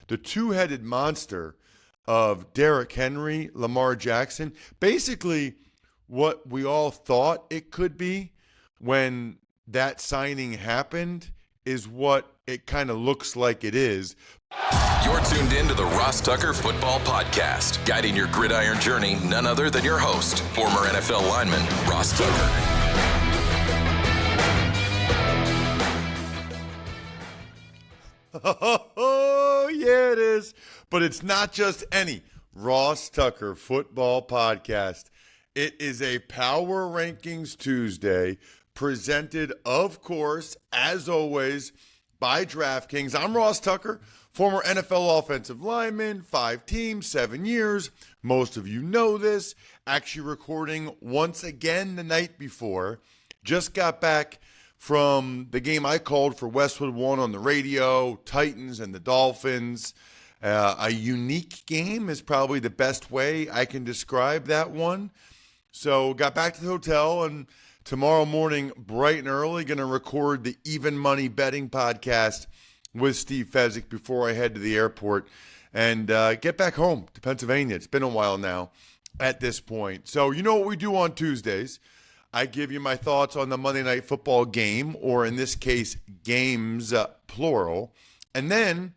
the two-headed monster of Derrick Henry, Lamar Jackson, basically what we all thought it could be when that signing happened is what it kind of looks like it is. You're tuned in to the Ross Tucker Football Podcast, guiding your gridiron journey, none other than your host, former NFL lineman, Ross Tucker. Oh, yeah, it is. But it's not just any Ross Tucker Football Podcast. It is a Power Rankings Tuesday, presented, of course, as always, by DraftKings. I'm Ross Tucker, former NFL offensive lineman, 5 teams, 7 years. Most of you know this. Actually recording once again the night before. Just got back from the game I called for Westwood One on the radio, Titans and the Dolphins. A unique game is probably the best way I can describe that one. So got back to the hotel, and tomorrow morning, bright and early, going to record the Even Money Betting Podcast with Steve Fezzik before I head to the airport and get back home to Pennsylvania. It's been a while now at this point. So you know what we do on Tuesdays. I give you my thoughts on the Monday Night Football game, or in this case, games, plural. And then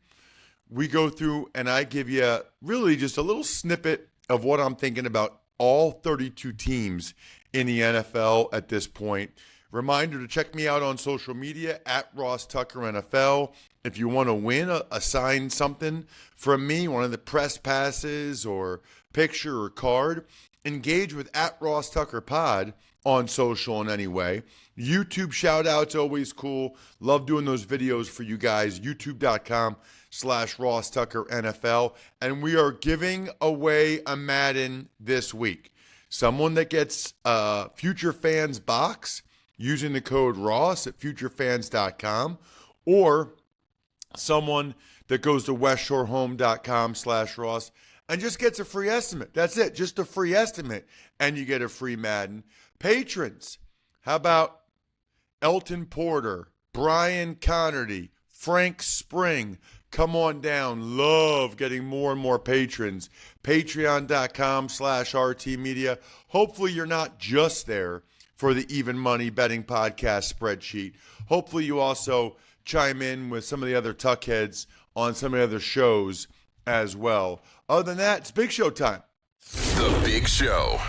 we go through and I give you really just a little snippet of what I'm thinking about all 32 teams in the NFL at this point. Reminder to check me out on social media at Ross Tucker NFL. If you want to win, assign something from me, one of the press passes or picture or card, engage with at Ross Tucker Pod on social in any way. YouTube shout outs, always cool. Love doing those videos for you guys. YouTube.com/Ross Tucker NFL. And we are giving away a Madden this week. Someone that gets a Future Fans box using the code Ross at futurefans.com, or someone that goes to westshorehome.com/Ross and just gets a free estimate. That's it, just a free estimate, and you get a free Madden. Patrons, how about Elton Porter, Brian Connerty, Frank Spring? Come on down. Love getting more and more patrons. Patreon.com/RT Media. Hopefully you're not just there for the Even Money Betting Podcast spreadsheet. Hopefully you also chime in with some of the other Tuckheads on some of the other shows as well. Other than that, it's Big Show time. The Big Show.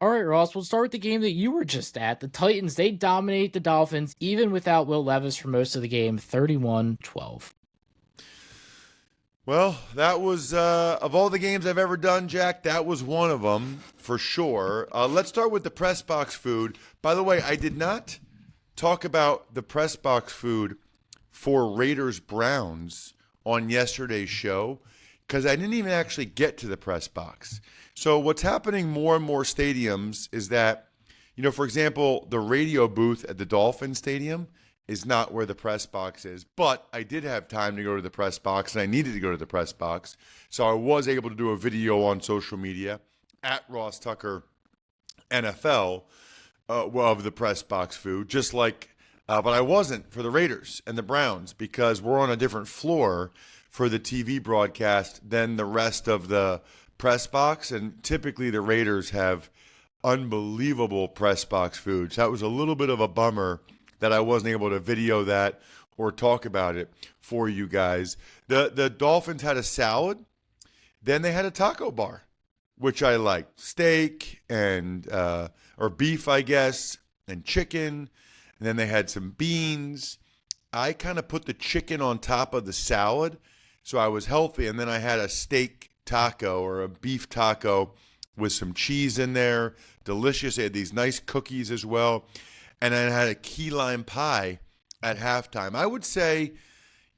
All right, Ross, we'll start with the game that you were just at. The Titans, they dominate the Dolphins, even without Will Levis for most of the game, 31-12. Well, that was, of all the games I've ever done, Jack, that was one of them, for sure. Let's start with the press box food. By the way, I did not talk about the press box food for Raiders-Browns on yesterday's show because I didn't even actually get to the press box. So what's happening more and more stadiums is that, for example, the radio booth at the Dolphins stadium is not where the press box is. But I did have time to go to the press box, and I needed to go to the press box. So I was able to do a video on social media at Ross Tucker NFL of the press box food, just like, but I wasn't for the Raiders and the Browns because we're on a different floor for the TV broadcast than the rest of the press box, and typically the Raiders have unbelievable press box food. So that was a little bit of a bummer that I wasn't able to video that or talk about it for you guys. The Dolphins had a salad, then they had a taco bar, which I liked. Steak and or beef, I guess, and chicken, and then they had some beans. I kind of put the chicken on top of the salad, so I was healthy, and then I had a steak taco or a beef taco with some cheese in there. Delicious. They had these nice cookies as well. And I had a key lime pie at halftime. I would say,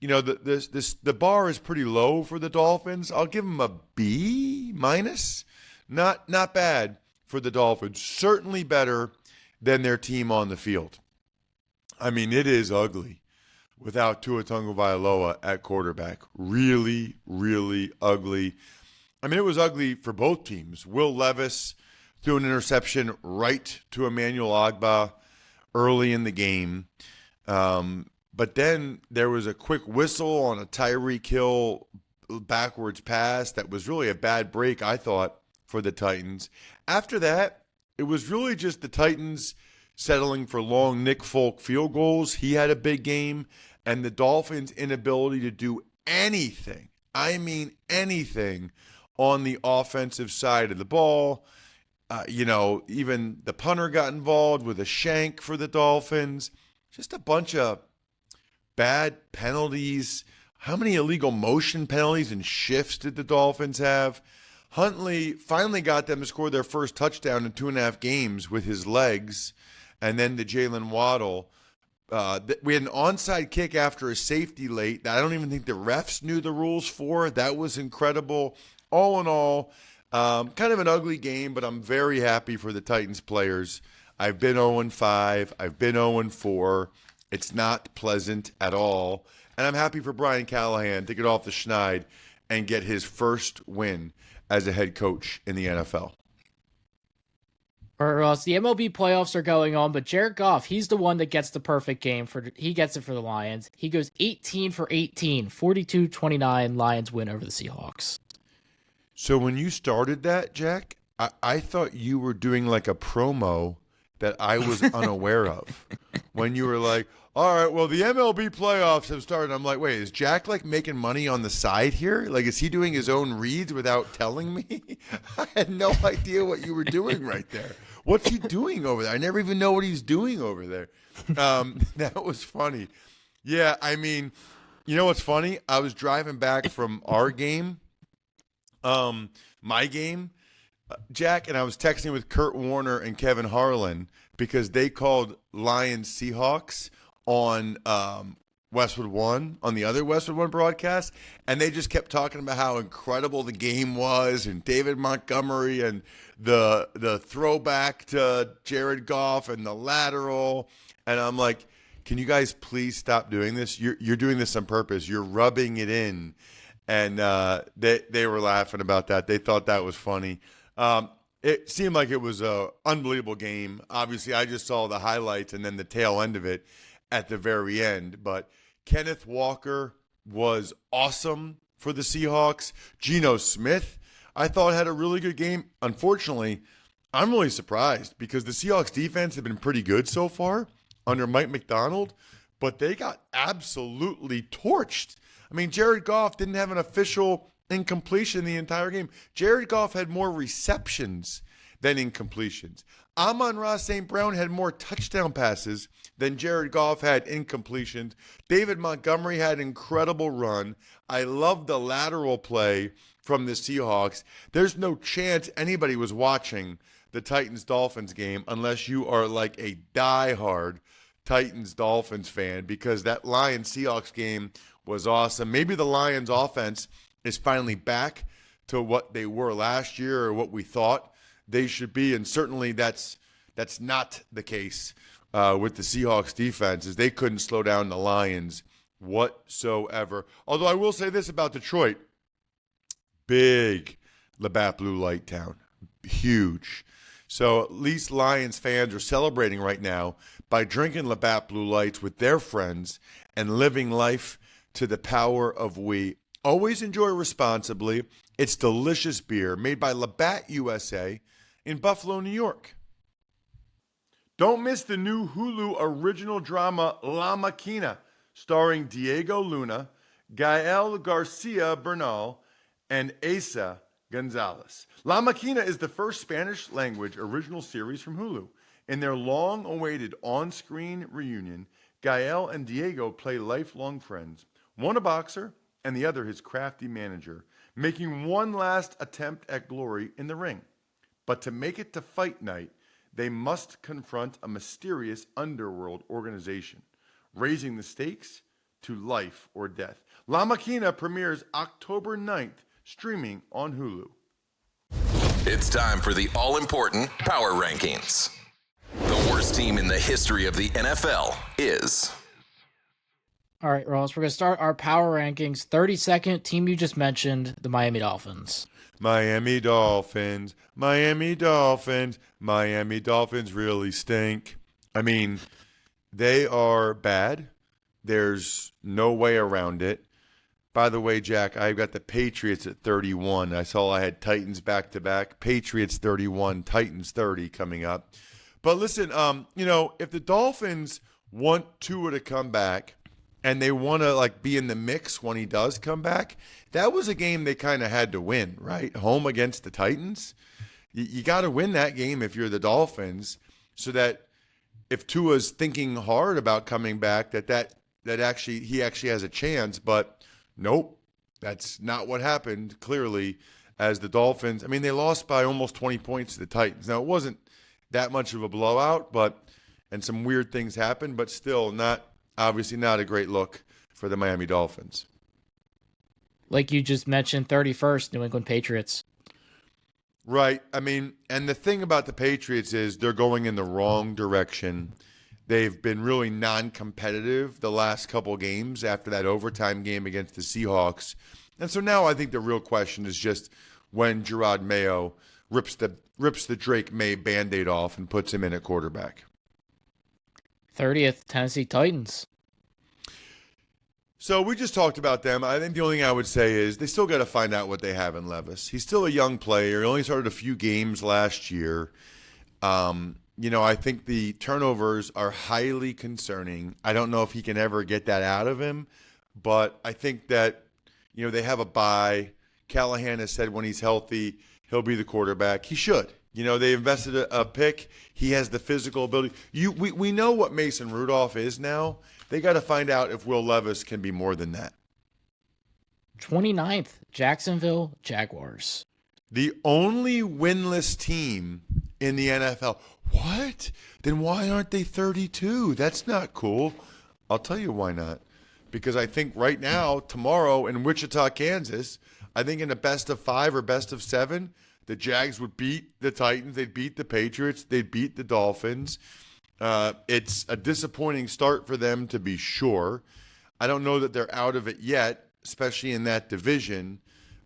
the bar is pretty low for the Dolphins. I'll give them a B minus. Not bad for the Dolphins. Certainly better than their team on the field. I mean, it is ugly without Tua Tagovailoa at quarterback. Really, really ugly. I mean, it was ugly for both teams. Will Levis threw an interception right to Emmanuel Ogbah early in the game. But then there was a quick whistle on a Tyreek Hill backwards pass that was really a bad break, I thought, for the Titans. After that, it was really just the Titans settling for long Nick Folk field goals. He had a big game. And the Dolphins' inability to do anything, I mean anything, on the offensive side of the ball. Even the punter got involved with a shank for the Dolphins. Just a bunch of bad penalties. How many illegal motion penalties and shifts did the Dolphins have? Huntley finally got them to score their first touchdown in 2.5 games with his legs. And then the Jalen Waddle. We had an onside kick after a safety late that I don't even think the refs knew the rules for. That was incredible. All in all, kind of an ugly game, but I'm very happy for the Titans players. I've been 0-5. I've been 0-4. It's not pleasant at all. And I'm happy for Brian Callahan to get off the schneid and get his first win as a head coach in the NFL. Or else the MLB playoffs are going on, but Jared Goff, he's the one that gets the perfect game. He gets it for the Lions. He goes 18 for 18, 42-29. Lions win over the Seahawks. So when you started that, Jack, I thought you were doing like a promo that I was unaware of. When you were like, all right, well, the MLB playoffs have started. I'm like, wait, is Jack like making money on the side here? Like, is he doing his own reads without telling me? I had no idea what you were doing right there. What's he doing over there? I never even know what he's doing over there. That was funny. Yeah, I mean, you know what's funny? I was driving back from our game, my game, Jack, and I was texting with Kurt Warner and Kevin Harlan because they called Lions Seahawks on Westwood One, on the other Westwood One broadcast, and they just kept talking about how incredible the game was and David Montgomery and the throwback to Jared Goff and the lateral. And I'm like, can you guys please stop doing this? You're doing this on purpose. You're rubbing it in. And they were laughing about that. They thought that was funny. It seemed like it was an unbelievable game. Obviously, I just saw the highlights and then the tail end of it at the very end. But Kenneth Walker was awesome for the Seahawks. Geno Smith, I thought, had a really good game. Unfortunately, I'm really surprised because the Seahawks defense have been pretty good so far under Mike McDonald, but they got absolutely torched. I mean, Jared Goff didn't have an official incompletion the entire game. Jared Goff had more receptions than incompletions. Amon-Ra St. Brown had more touchdown passes than Jared Goff had incompletions. David Montgomery had an incredible run. I love the lateral play from the Seahawks. There's no chance anybody was watching the Titans-Dolphins game unless you are like a diehard Titans-Dolphins fan, because that Lions-Seahawks game was awesome. Maybe the Lions offense is finally back to what they were last year or what we thought they should be, and certainly that's not the case with the Seahawks defense, as they couldn't slow down the Lions whatsoever. Although I will say this about Detroit, big Labatt Blue Light town, huge. So at least Lions fans are celebrating right now by drinking Labatt Blue Lights with their friends and living life to the power of we. Always enjoy responsibly. It's delicious beer made by Labatt USA in Buffalo, New York. Don't miss the new Hulu original drama La Maquina, starring Diego Luna, Gael Garcia Bernal, and Asa Gonzalez. La Maquina is the first Spanish-language original series from Hulu. In their long-awaited on-screen reunion, Gael and Diego play lifelong friends, one a boxer and the other his crafty manager, making one last attempt at glory in the ring. But to make it to fight night, they must confront a mysterious underworld organization, raising the stakes to life or death. La Maquina premieres October 9th, streaming on Hulu. It's time for the all-important Power Rankings. The worst team in the history of the NFL is... All right, Ross, we're going to start our power rankings. 32nd, team you just mentioned, the Miami Dolphins. Miami Dolphins, Miami Dolphins, Miami Dolphins really stink. I mean, they are bad. There's no way around it. By the way, Jack, I've got the Patriots at 31. I saw I had Titans back-to-back. Patriots 31, Titans 30 coming up. But listen, if the Dolphins want Tua to come back and they want to be in the mix when he does come back, that was a game they kind of had to win, right? Home against the Titans. You got to win that game if you're the Dolphins, so that if Tua's thinking hard about coming back, that he actually has a chance. But nope, that's not what happened, clearly, as the Dolphins. I mean, they lost by almost 20 points to the Titans. Now, it wasn't that much of a blowout, and some weird things happened, but still obviously not a great look for the Miami Dolphins. Like you just mentioned, 31st, New England Patriots. Right. I mean, and the thing about the Patriots is they're going in the wrong direction. They've been really non-competitive the last couple games after that overtime game against the Seahawks. And so now I think the real question is just when Gerard Mayo rips the Drake May Band-Aid off and puts him in at quarterback. 30th, Tennessee Titans. So we just talked about them. I think the only thing I would say is they still got to find out what they have in Levis. He's still a young player. He only started a few games last year. I think the turnovers are highly concerning. I don't know if he can ever get that out of him, but I think that, they have a bye. Callahan has said when he's healthy, he'll be the quarterback. He should. They invested a pick. He has the physical ability. We know what Mason Rudolph is now. They got to find out if Will Levis can be more than that. 29th, Jacksonville Jaguars. The only winless team in the NFL. What? Then why aren't they 32? That's not cool. I'll tell you why not. Because I think right now, tomorrow in Wichita, Kansas, I think in a best of 5 or best of 7, the Jags would beat the Titans. They'd beat the Patriots. They'd beat the Dolphins. It's a disappointing start for them, to be sure. I don't know that they're out of it yet, especially in that division.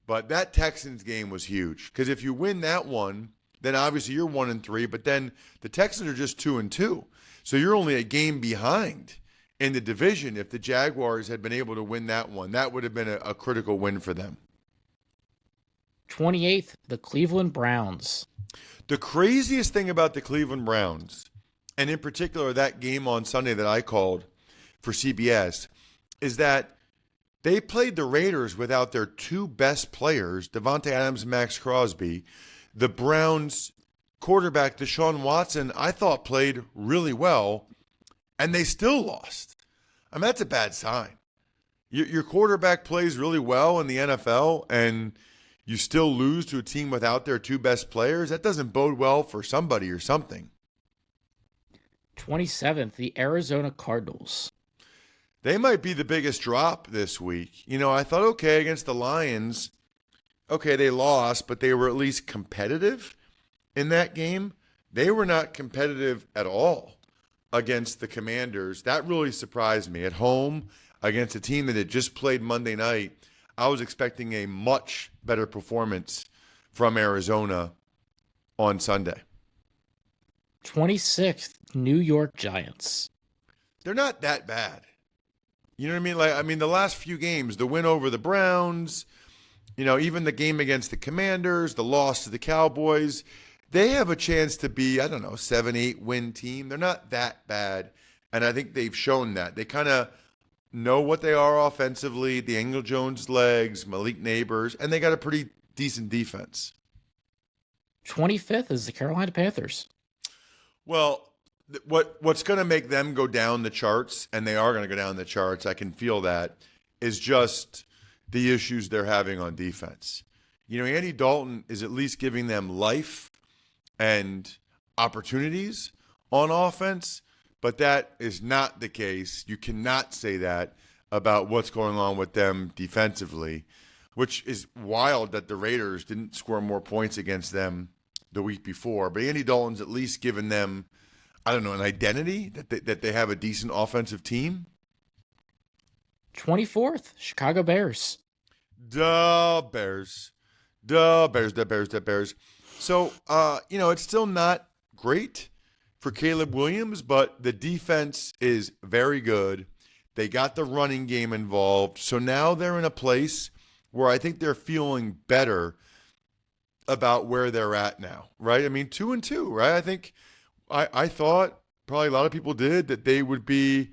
But that Texans game was huge, because if you win that one, then obviously you're 1-3. But then the Texans are just 2-2, so you're only a game behind in the division. If the Jaguars had been able to win that one, that would have been a critical win for them. 28th, the Cleveland Browns. The craziest thing about the Cleveland Browns, and in particular that game on Sunday that I called for CBS, is that they played the Raiders without their two best players, Devontae Adams and Max Crosby. The Browns quarterback, Deshaun Watson, I thought played really well, and they still lost. I mean, that's a bad sign. Your quarterback plays really well in the NFL, and you still lose to a team without their two best players. That doesn't bode well for somebody or something. 27th, the Arizona Cardinals. They might be the biggest drop this week. I thought, okay, against the Lions, okay, they lost, but they were at least competitive in that game. They were not competitive at all against the Commanders. That really surprised me. At home, against a team that had just played Monday night, I was expecting a much better performance from Arizona on Sunday. 26th, New York Giants. They're not that bad. You know what I mean? The last few games, the win over the Browns, even the game against the Commanders, the loss to the Cowboys, they have a chance to be, 7-8 win team. They're not that bad, and I think they've shown that. They kind of know what they are offensively, the Daniel Jones legs, Malik Neighbors, and they got a pretty decent defense. 25th is the Carolina Panthers. Well, what's going to make them go down the charts, and they are going to go down the charts, I can feel that, is just the issues they're having on defense. Andy Dalton is at least giving them life and opportunities on offense, but that is not the case. You cannot say that about what's going on with them defensively, which is wild that the Raiders didn't score more points against them the week before. But Andy Dalton's at least given them, an identity that they have a decent offensive team. 24th, Chicago Bears. The Bears. So, it's still not great for Caleb Williams, but the defense is very good. They got the running game involved. So now they're in a place where I think they're feeling better about where they're at now, right? I mean, 2-2, right? I think I thought, probably a lot of people did, that they would be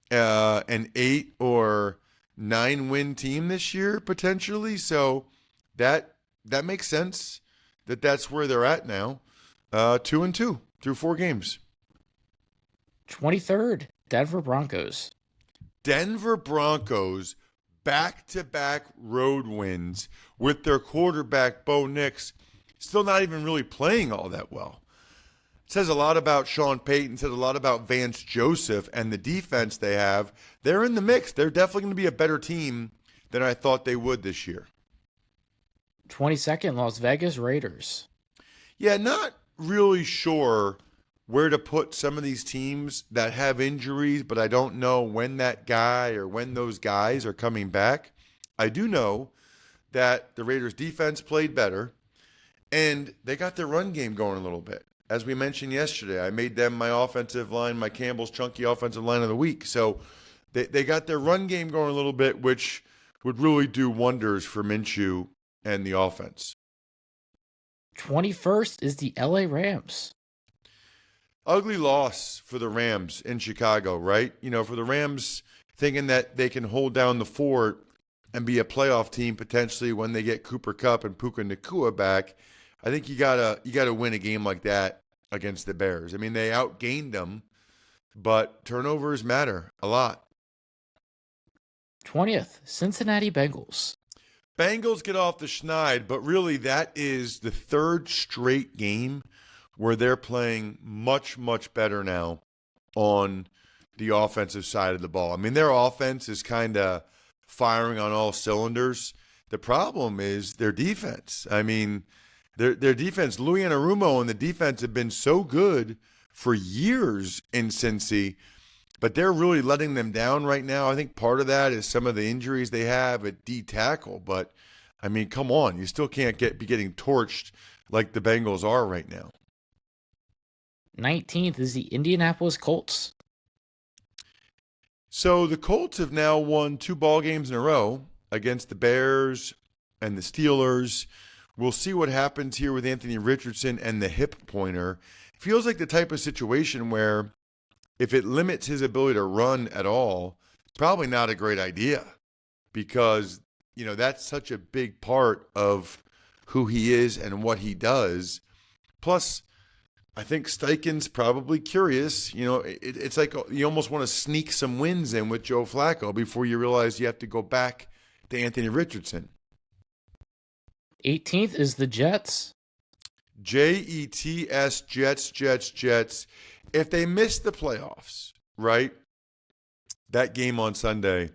an 8 or 9 win team this year potentially. So that makes sense that's where they're at now. 2-2 through 4 games. 23rd, Denver Broncos. Denver Broncos, back-to-back road wins with their quarterback, Bo Nix, still not even really playing all that well. It says a lot about Sean Payton, says a lot about Vance Joseph and the defense they have. They're in the mix. They're definitely going to be a better team than I thought they would this year. 22nd, Las Vegas Raiders. Yeah, not really sure where to put some of these teams that have injuries, but I don't know when that guy or when those guys are coming back. I do know that the Raiders defense played better and they got their run game going a little bit. As we mentioned yesterday, I made them my offensive line, my Campbell's Chunky offensive line of the week. So they got their run game going a little bit, which would really do wonders for Minshew and the offense. 21st is the LA Rams. Ugly loss for the Rams in Chicago, right? You know, for the Rams thinking that they can hold down the fort and be a playoff team potentially when they get Cooper Kupp and Puka Nacua back. I think you gotta win a game like that against the Bears. I mean, they outgained them, but turnovers matter a lot. 20th, Cincinnati Bengals. Bengals get off the schneid, but really that is the third straight game where they're playing much, much better now on the offensive side of the ball. I mean, their offense is kind of firing on all cylinders. The problem is their defense. I mean, their defense, Louis Anarumo and the defense have been so good for years in Cincy, but they're really letting them down right now. I think part of that is some of the injuries they have at D tackle. But, I mean, come on. You still can't be getting torched like the Bengals are right now. 19th is the Indianapolis Colts. So the Colts have now won 2 ball games in a row against the Bears and the Steelers. We'll see what happens here with Anthony Richardson and the hip pointer. Feels like the type of situation where if it limits his ability to run at all, it's probably not a great idea because, you know, that's such a big part of who he is and what he does. Plus, I think Steichen's probably curious. You know, it's like you almost want to sneak some wins in with Joe Flacco before you realize you have to go back to Anthony Richardson. 18th is the Jets. Jets, Jets. If they miss the playoffs, right, that game on Sunday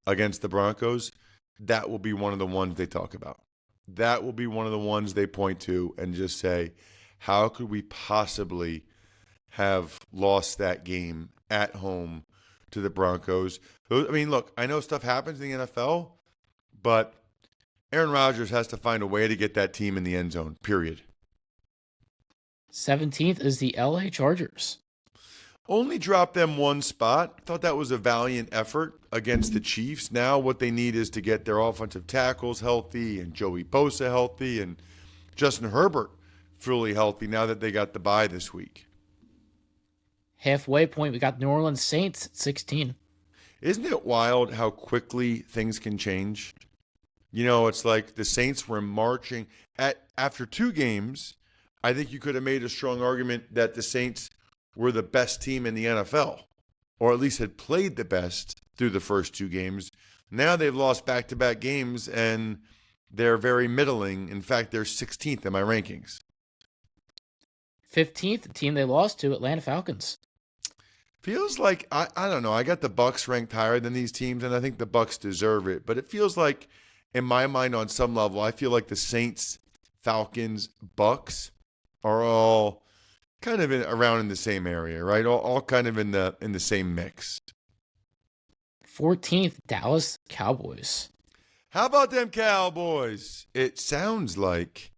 against the Broncos, that will be one of the ones they talk about. That will be one of the ones they point to and just say, how could we possibly have lost that game at home to the Broncos? I mean, look, I know stuff happens in the NFL, but Aaron Rodgers has to find a way to get that team in the end zone, period. 17th is the LA Chargers. Only dropped them 1 spot. Thought that was a valiant effort against the Chiefs. Now what they need is to get their offensive tackles healthy and Joey Bosa healthy and Justin Herbert fully healthy now that they got the bye this week. Halfway point, we got New Orleans Saints at 16. Isn't it wild how quickly things can change? You know, it's like the Saints were marching after 2 games. I think you could have made a strong argument that the Saints were the best team in the NFL, or at least had played the best through the first 2 games. Now they've lost back-to-back games, and they're very middling. In fact, they're 16th in my rankings. 15th, the team they lost to, Atlanta Falcons. Feels like, I don't know, I got the Bucs ranked higher than these teams, and I think the Bucs deserve it. But it feels like, in my mind, on some level, I feel like the Saints, Falcons, Bucs are all kind of around in the same area, right? All kind of in the same mix. 14th, Dallas Cowboys. How about them Cowboys? It sounds like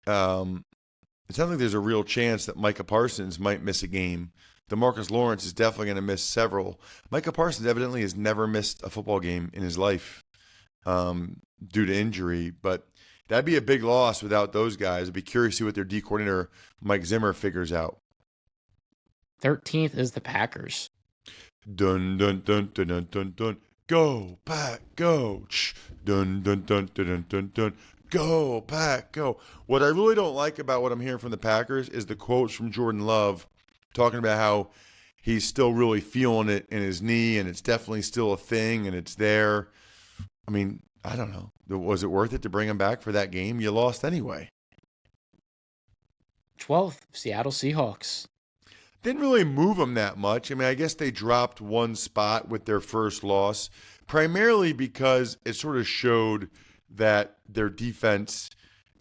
there's a real chance that Micah Parsons might miss a game DeMarcus Lawrence is definitely going to miss several. Micah Parsons evidently has never missed a football game in his life due to injury, but that'd be a big loss without those guys. I'd be curious to see what their D coordinator, Mike Zimmer, figures out. 13th is the Packers. Dun, dun, dun, dun, dun, dun, dun. Go, Pack, go. Dun, dun, dun, dun, dun, dun, dun. Go, Pack, go. What I really don't like about what I'm hearing from the Packers is the quotes from Jordan Love talking about how he's still really feeling it in his knee and it's definitely still a thing and it's there. I mean, I don't know. Was it worth it to bring him back for that game? You lost anyway. 12th, Seattle Seahawks. Didn't really move them that much. I mean, I guess they dropped one spot with their first loss, primarily because it sort of showed that their defense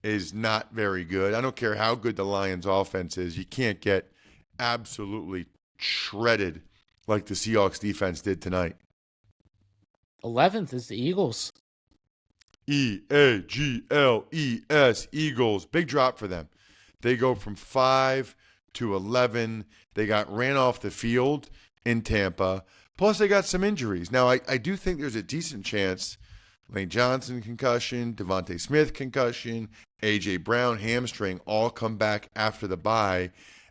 is not very good. I don't care how good the Lions' offense is. You can't get absolutely shredded like the Seahawks defense did tonight. 11th is the Eagles. Eagles, Eagles. Big drop for them. They go from 5 to 11. They got ran off the field in Tampa. Plus, they got some injuries. Now, I do think there's a decent chance Lane Johnson concussion, Devontae Smith concussion, A.J. Brown hamstring all come back after the bye,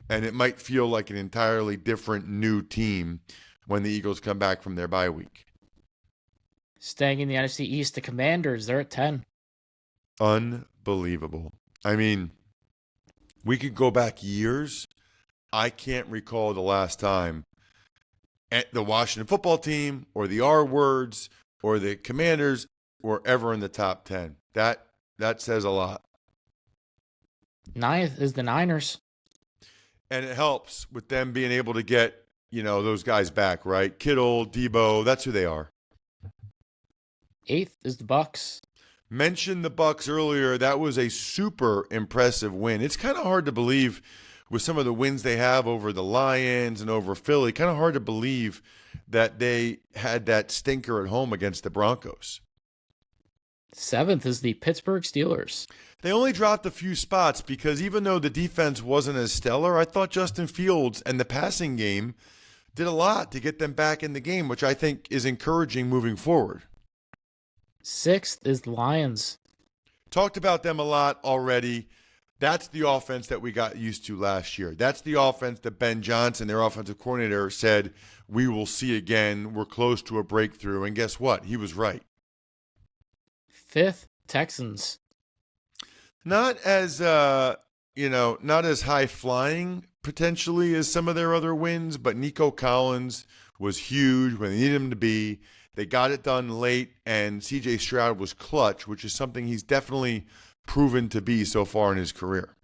and it might feel like an entirely different new team when the Eagles come back from their bye week. Staying in the NFC East, the Commanders, they're at 10. Unbelievable. I mean, we could go back years. I can't recall the last time the Washington football team or the R words or the Commanders were ever in the top 10. That says a lot. 9th is the Niners. And it helps with them being able to get, those guys back, right? Kittle, Debo, that's who they are. 8th is the Bucks. Mentioned the Bucks earlier. That was a super impressive win. It's kind of hard to believe with some of the wins they have over the Lions and over Philly. Kind of hard to believe that they had that stinker at home against the Broncos. 7th is the Pittsburgh Steelers. They only dropped a few spots because even though the defense wasn't as stellar, I thought Justin Fields and the passing game did a lot to get them back in the game, which I think is encouraging moving forward. 6th is the Lions. Talked about them a lot already. That's the offense that we got used to last year. That's the offense that Ben Johnson, their offensive coordinator, said, we will see again. We're close to a breakthrough. And guess what? He was right. 5th, Texans. Not as, not as high flying potentially as some of their other wins, but Nico Collins was huge when they needed him to be. They got it done late, and C.J. Stroud was clutch, which is something he's definitely proven to be so far in his career.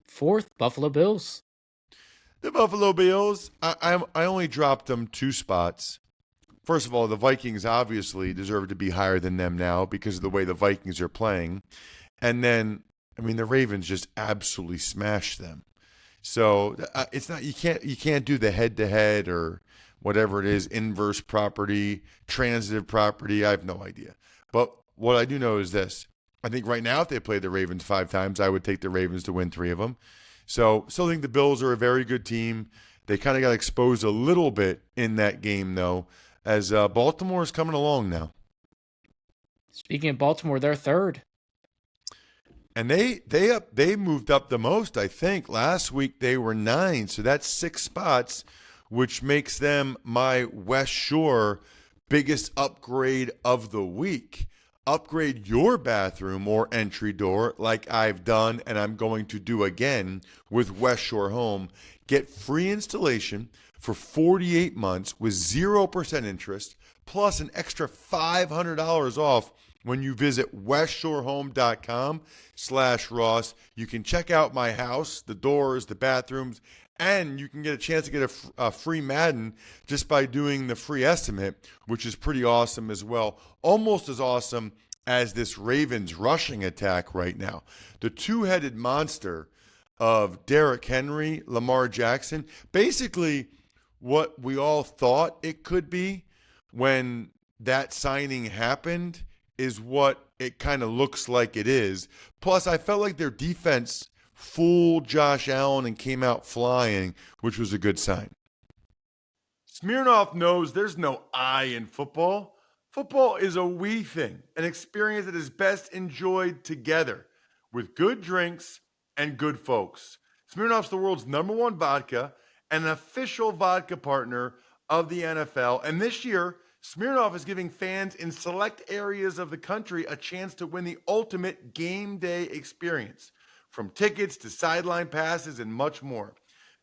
4th, Buffalo Bills. The Buffalo Bills, I only dropped them 2 spots. First of all, the Vikings obviously deserve to be higher than them now because of the way the Vikings are playing. And then, the Ravens just absolutely smashed them. So it's not you can't do the head-to-head or whatever it is, inverse property, transitive property. I have no idea. But what I do know is this. I think right now if they played the Ravens 5 times, I would take the Ravens to win 3 of them. So still think the Bills are a very good team. They kind of got exposed a little bit in that game, though, as Baltimore is coming along now. Speaking of Baltimore, they're 3rd. And they moved up the most, I think. Last week they were 9, so that's 6 spots, which makes them my West Shore biggest upgrade of the week. Upgrade your bathroom or entry door like I've done and I'm going to do again with West Shore Home. Get free installation for 48 months with 0% interest plus an extra $500 off when you visit westshorehome.com/Ross. You can check out my house, the doors, the bathrooms, and you can get a chance to get a free Madden just by doing the free estimate, which is pretty awesome as well. Almost as awesome as this Ravens rushing attack right now. The two-headed monster of Derrick Henry, Lamar Jackson, basically what we all thought it could be when that signing happened is what it kind of looks like it is. Plus, I felt like their defense fooled Josh Allen and came out flying, which was a good sign. Smirnoff knows there's no I in football. Football is a we thing, an experience that is best enjoyed together with good drinks and good folks. Smirnoff's the world's #1 vodka and an official vodka partner of the NFL. And this year, Smirnoff is giving fans in select areas of the country a chance to win the ultimate game day experience, from tickets to sideline passes and much more.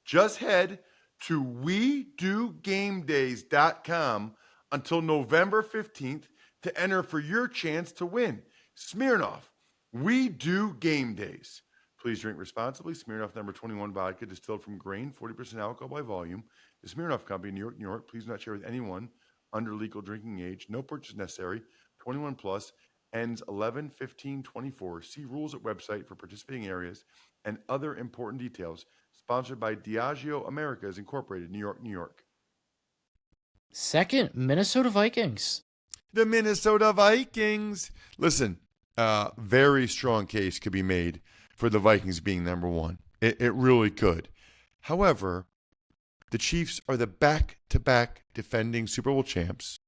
Just head to WeDoGameDays.com until November 15th to enter for your chance to win. Smirnoff, We Do Game Days. Please drink responsibly. Smirnoff #21 vodka, distilled from grain, 40% alcohol by volume. The Smirnoff Company, New York, New York. Please do not share with anyone under legal drinking age. No purchase necessary. 21 plus. Ends 11/15/24. See rules at website for participating areas and other important details. Sponsored by Diageo Americas Incorporated, New York, New York. Second, Minnesota Vikings. The Minnesota Vikings. Listen, very strong case could be made for the Vikings being #1. It really could. However, the Chiefs are the back-to-back defending Super Bowl champs,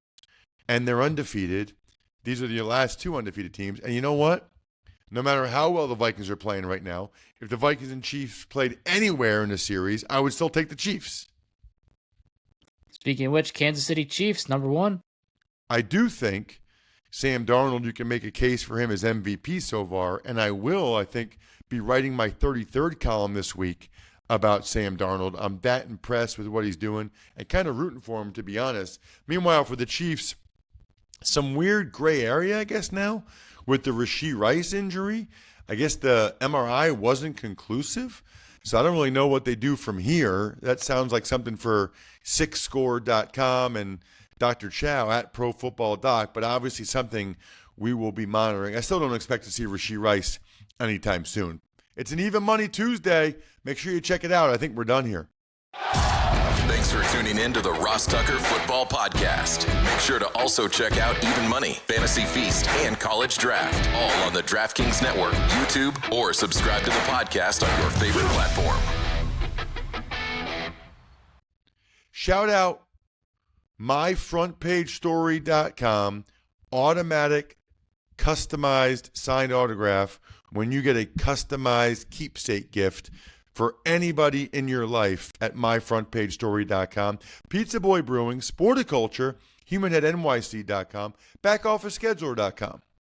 and they're undefeated. These are your last 2 undefeated teams. And you know what? No matter how well the Vikings are playing right now, if the Vikings and Chiefs played anywhere in the series, I would still take the Chiefs. Speaking of which, Kansas City Chiefs, #1. I do think Sam Darnold, you can make a case for him as MVP so far, and I think, be writing my 33rd column this week about Sam Darnold. I'm that impressed with what he's doing and kind of rooting for him, to be honest. Meanwhile, for the Chiefs, some weird gray area, I guess, now with the Rashee Rice injury. I guess the MRI wasn't conclusive, so I don't really know what they do from here. That sounds like something for SixScore.com and Dr. Chow at Pro Football Doc, but obviously something we will be monitoring. I still don't expect to see Rashee Rice anytime soon. It's an Even Money Tuesday. Make sure you check it out. I think we're done here. Thanks for tuning in to the Ross Tucker Football Podcast. Make sure to also check out Even Money, Fantasy Feast, and College Draft, all on the DraftKings Network, YouTube, or subscribe to the podcast on your favorite platform. Shout out myfrontpagestory.com, automatic customized signed autograph when you get a customized keepsake gift for anybody in your life at myfrontpagestory.com. Pizza Boy Brewing, Sporticulture, HumanHeadNYC.com, BackOfficeScheduler.com.